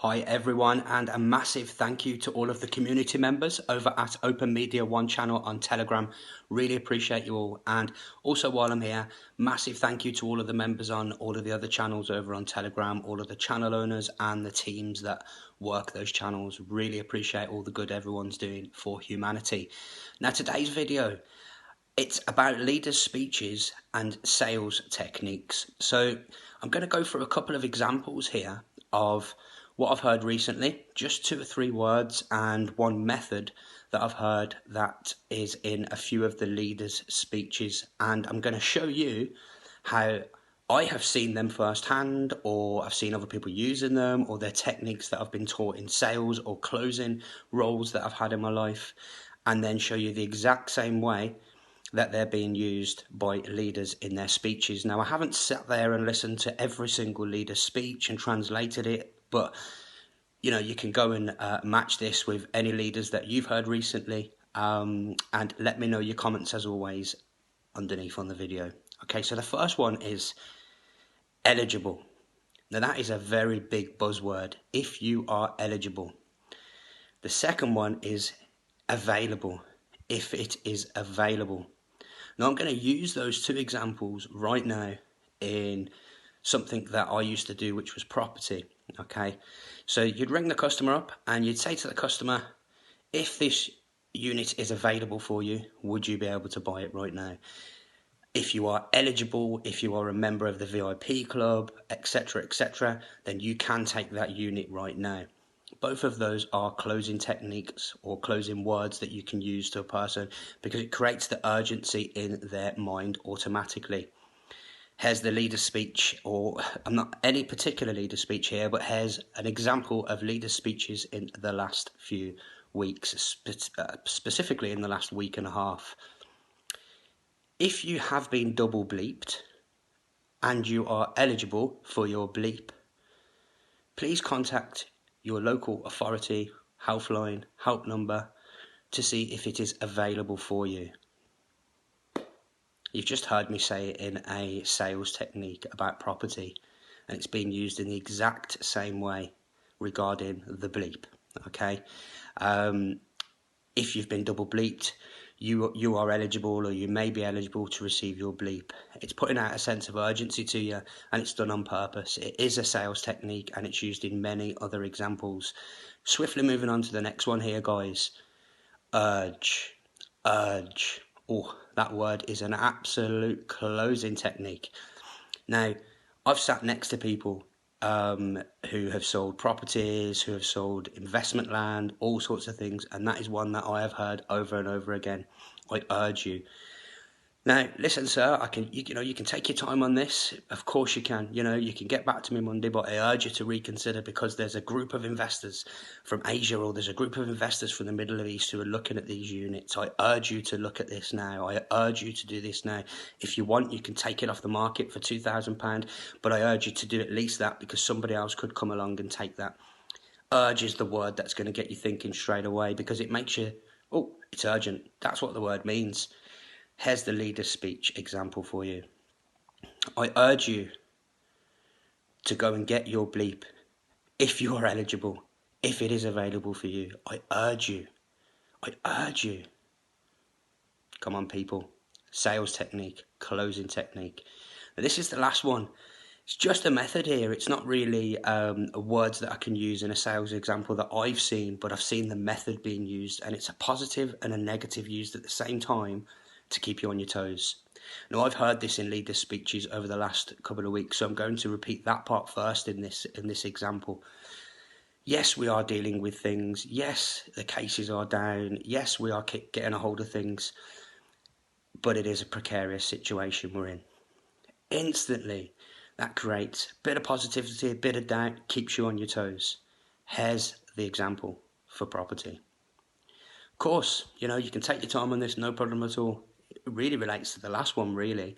Hi everyone, and a massive thank you to all of the community members over at Open Media One channel on Telegram. Really appreciate you all. And also while I'm here, massive thank you to all of the members on all of the other channels over on Telegram, all of the channel owners and the teams that work those channels. Really appreciate all the good everyone's doing for humanity. Now today's video, it's about leaders' speeches and sales techniques. So I'm going to go through a couple of examples here of what I've heard recently, just 2 or 3 words and one method that I've heard that is in a few of the leaders' speeches. And I'm going to show you how I have seen them firsthand, or I've seen other people using them, or their techniques that I've been taught in sales or closing roles that I've had in my life, and then show you the exact same way that they're being used by leaders in their speeches. Now, I haven't sat there and listened to every single leader's speech and translated it, but you know, you can go and match this with any leaders that you've heard recently, and let me know your comments as always underneath on the video. Okay, so the first one is eligible. Now that is a very big buzzword, if you are eligible. The second one is available, if it is available. Now I'm going to use those 2 examples right now in something that I used to do, which was property. Okay, so you'd ring the customer up and you'd say to the customer, if this unit is available for you, would you be able to buy it right now? If you are eligible, if you are a member of the VIP club, etc., then you can take that unit right now. Both of those are closing techniques or closing words that you can use to a person because it creates the urgency in their mind automatically. Here's the leader speech, or I'm not any particular leader speech here, but here's an example of leader speeches in the last few weeks, specifically in the last week and a half. If you have been double bleeped and you are eligible for your bleep, please contact your local authority, helpline, help number to see if it is available for you. You've just heard me say it in a sales technique about property, and it's being used in the exact same way regarding the bleep. Okay, if you've been double bleeped, you are eligible, or you may be eligible to receive your bleep. It's putting out a sense of urgency to you, and it's done on purpose. It is a sales technique, and it's used in many other examples. Swiftly moving on to the next one here, guys. Urge. Oh, that word is an absolute closing technique. Now, I've sat next to people who have sold properties, who have sold investment land, all sorts of things, and that is one that I have heard over and over again. I urge you. Now, listen, sir, you can take your time on this. Of course you can. You can get back to me Monday, but I urge you to reconsider, because there's a group of investors from Asia, or there's a group of investors from the Middle East who are looking at these units. I urge you to look at this now. I urge you to do this now. If you want, you can take it off the market for £2,000, but I urge you to do at least that, because somebody else could come along and take that. Urge is the word that's going to get you thinking straight away, because it makes you, oh, it's urgent. That's what the word means. Here's the leader's speech example for you. I urge you to go and get your bleep if you are eligible, if it is available for you. I urge you. Come on, people. Sales technique, closing technique. Now, this is the last one. It's just a method here. It's not really words that I can use in a sales example that I've seen, but I've seen the method being used, and it's a positive and a negative used at the same time to keep you on your toes. Now, I've heard this in leader speeches over the last couple of weeks, so I'm going to repeat that part first in this example. Yes, we are dealing with things. Yes, the cases are down. Yes, we are getting a hold of things, but it is a precarious situation we're in. Instantly, that creates a bit of positivity, a bit of doubt, keeps you on your toes. Here's the example for property. Of course, you can take your time on this, no problem at all. It really relates to the last one, really.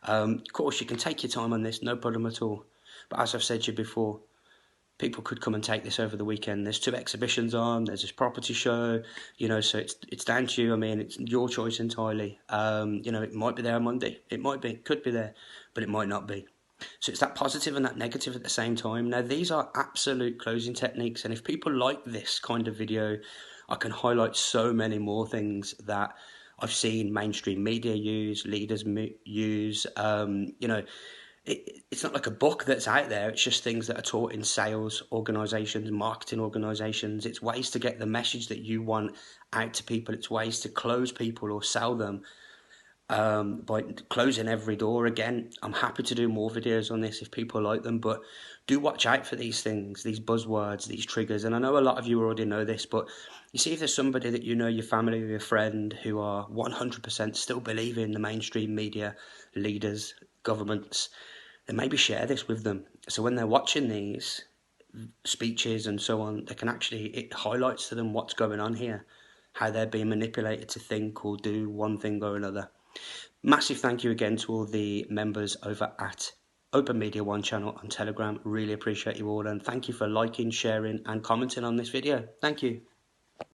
Of course, you can take your time on this, no problem at all. But as I've said to you before, people could come and take this over the weekend. There's 2 exhibitions on, there's this property show, so it's down to you. I mean, it's your choice entirely. It might be there on Monday. It might be, could be there, but it might not be. So it's that positive and that negative at the same time. Now, these are absolute closing techniques, and if people like this kind of video, I can highlight so many more things that I've seen mainstream media use, leaders use. It's not like a book that's out there. It's just things that are taught in sales organizations, marketing organizations. It's ways to get the message that you want out to people. It's ways to close people or sell them by closing every door. Again, I'm happy to do more videos on this if people like them, but do watch out for these things, these buzzwords, these triggers. And I know a lot of you already know this, but you see if there's somebody that you know, your family or your friend, who are 100% still believing in the mainstream media, leaders, governments, then maybe share this with them. So when they're watching these speeches and so on, they can actually, it highlights to them what's going on here, how they're being manipulated to think or do one thing or another. Massive thank you again to all the members over at Open Media One channel on Telegram. Really appreciate you all, and thank you for liking, sharing and commenting on this video. Thank you.